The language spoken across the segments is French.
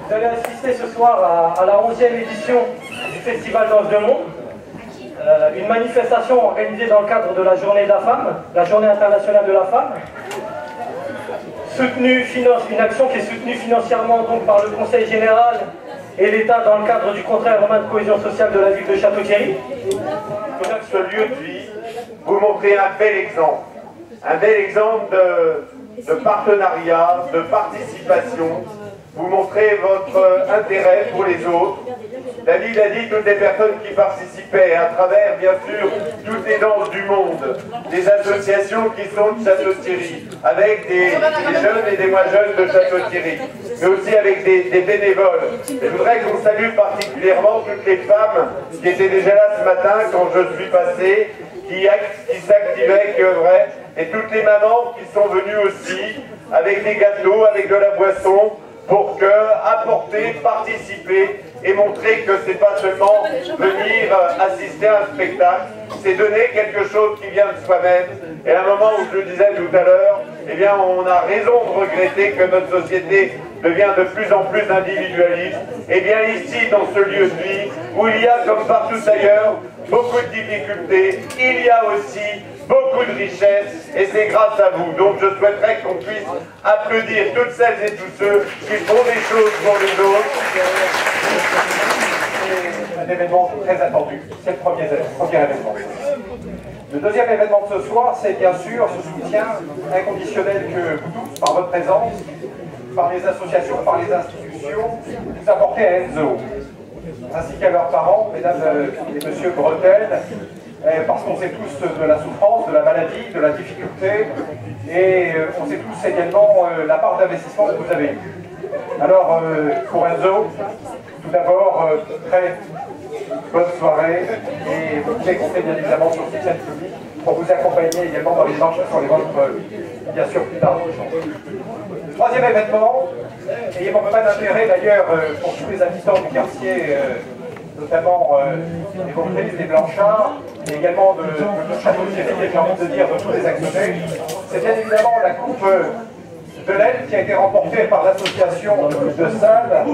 Vous allez assister ce soir à la 11e édition du Festival Danse de Monde, une manifestation organisée dans le cadre de la Journée de la Femme, la Journée internationale de la femme, une action qui est soutenue financièrement donc par le Conseil général et l'État dans le cadre du contrat romain de cohésion sociale de la ville de Château-Thierry. Ce lieu de vie, vous montrez un bel exemple de partenariat, de participation. Vous montrez votre intérêt pour les autres. David a dit toutes les personnes qui participaient, à travers bien sûr toutes les danses du monde, des associations qui sont de Château-Thierry, avec des jeunes et des moins jeunes de Château-Thierry, mais aussi avec des bénévoles. Et je voudrais qu'on salue particulièrement toutes les femmes qui étaient déjà là ce matin quand je suis passé, qui s'activaient, qui œuvraient, et toutes les mamans qui sont venues aussi, avec des gâteaux, avec de la boisson, pour apporter, participer et montrer que c'est pas seulement venir assister à un spectacle, c'est donner quelque chose qui vient de soi-même. Et à un moment où je le disais tout à l'heure, eh bien on a raison de regretter que notre société devient de plus en plus individualiste. Et bien ici, dans ce lieu de vie, où il y a, comme partout ailleurs, beaucoup de difficultés, il y a aussi beaucoup de richesses, et c'est grâce à vous. Donc je souhaiterais qu'on puisse applaudir toutes celles et tous ceux qui font des choses pour les autres. C'est un événement très attendu, c'est le premier événement. Le deuxième événement de ce soir, c'est bien sûr ce soutien inconditionnel que vous tous, par votre présence, par les associations, par les institutions, vous apportez à Enzo, ainsi qu'à leurs parents, mesdames et messieurs Bretel, parce qu'on sait tous de la souffrance, de la maladie, de la difficulté, et on sait tous également la part d'investissement que vous avez eue. Alors, pour Enzo, tout d'abord, très bonne soirée, et vous pouvez compter bien évidemment sur le soutien du public pour vous accompagner également dans les marches sur les vôtres, bien sûr, plus tard. Troisième événement, et mon moment d'intérêt d'ailleurs pour tous les habitants du quartier, notamment des Vauclés, des Blanchards, et également de Château-Thierry, et j'ai envie de dire de tous les actionnaires, c'est bien évidemment la coupe de l'aide qui a été remportée par l'association de Salles,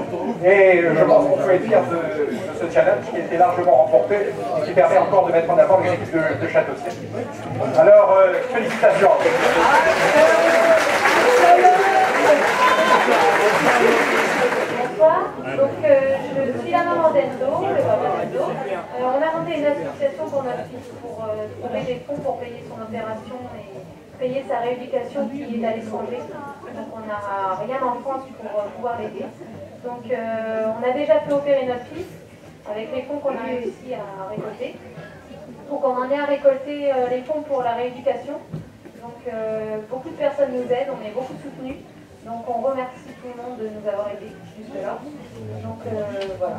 et je pense qu'on peut être fiers de ce challenge qui a été largement remporté et qui permet encore de mettre en avant les équipes de Château-Thierry. Alors, félicitations. Bonsoir, donc je suis la maman d'Enzo, le papa d'Enzo. On a monté une association pour notre fils pour trouver des fonds pour payer son opération et payer sa rééducation qui est à l'étranger. Donc on n'a rien en France pour pouvoir l'aider. Donc on a déjà fait opérer notre fils avec les fonds qu'on a réussi à récolter. Donc on en est à récolter les fonds pour la rééducation. Donc beaucoup de personnes nous aident, on est beaucoup soutenus. Donc on remercie tout le monde de nous avoir aidés jusque-là. Donc voilà.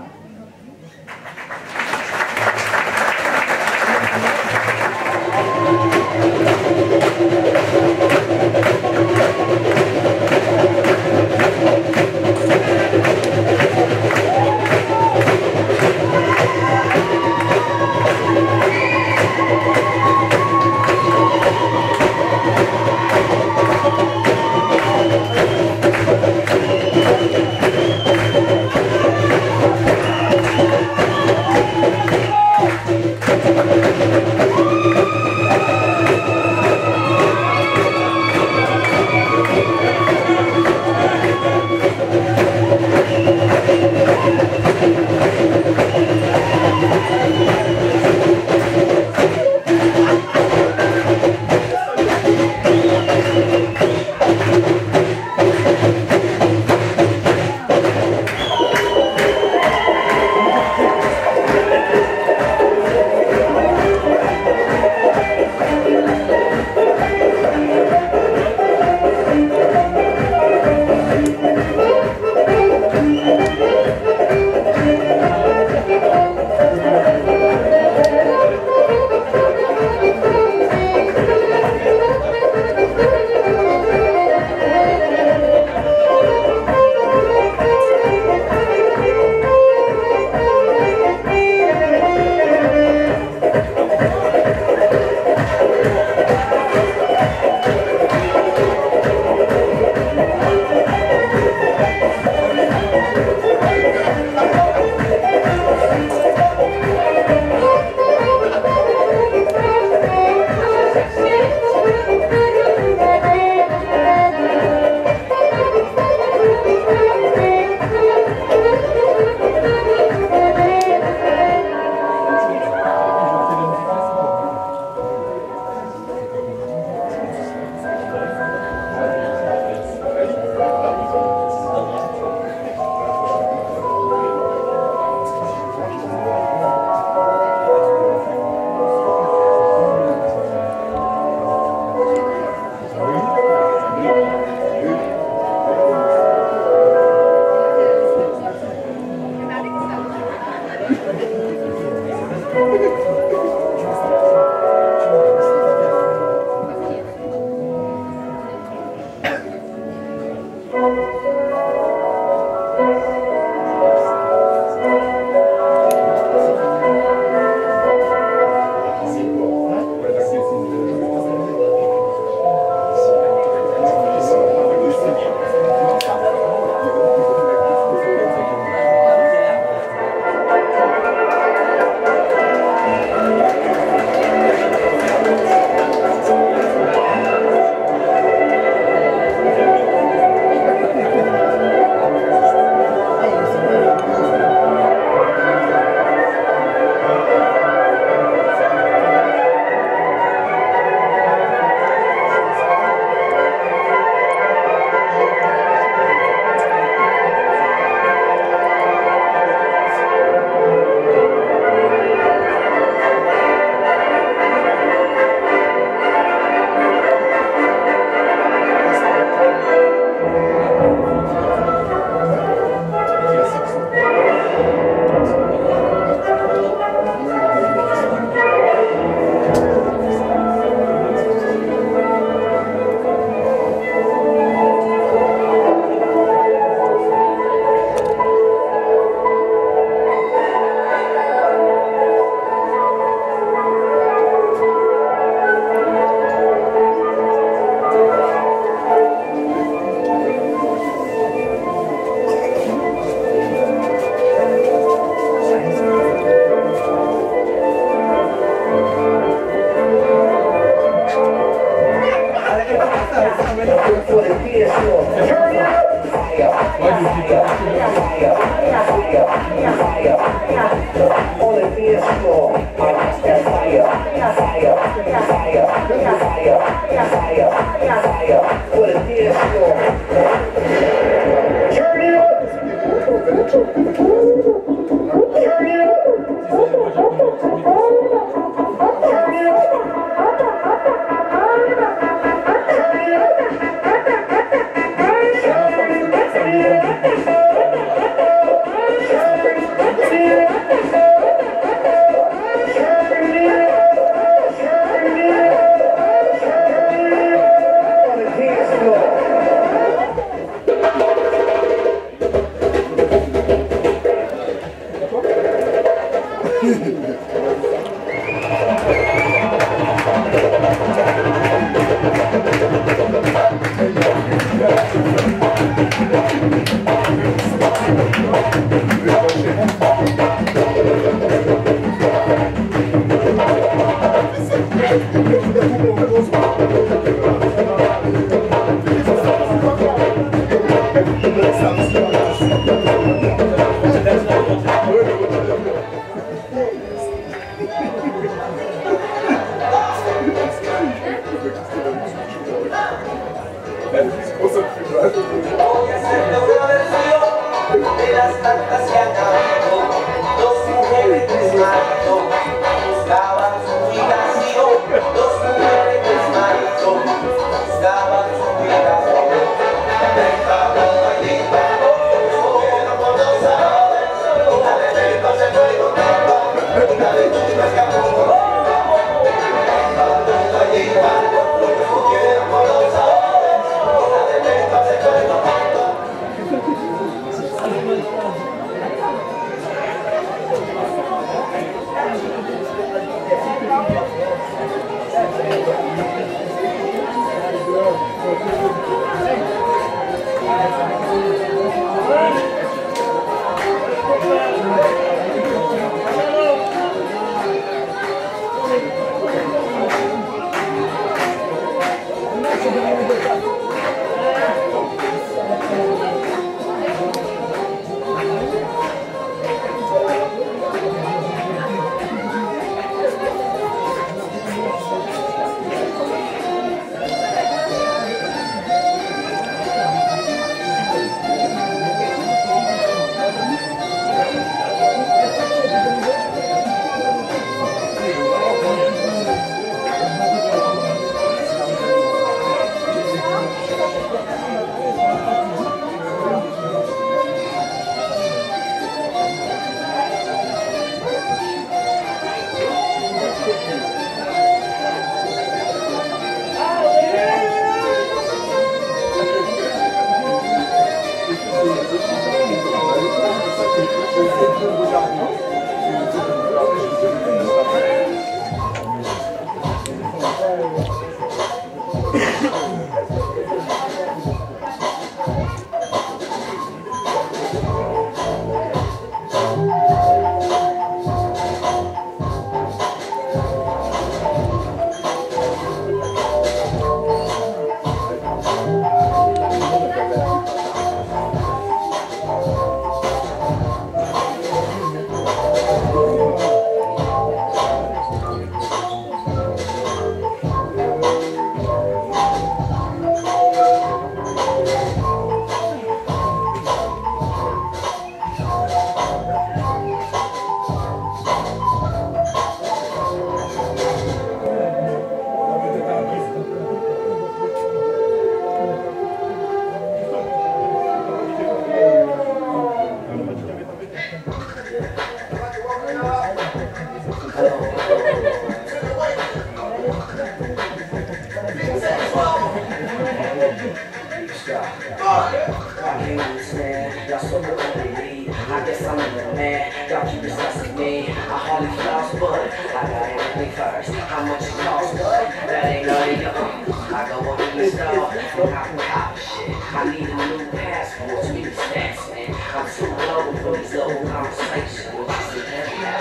I'm too low for these old conversations.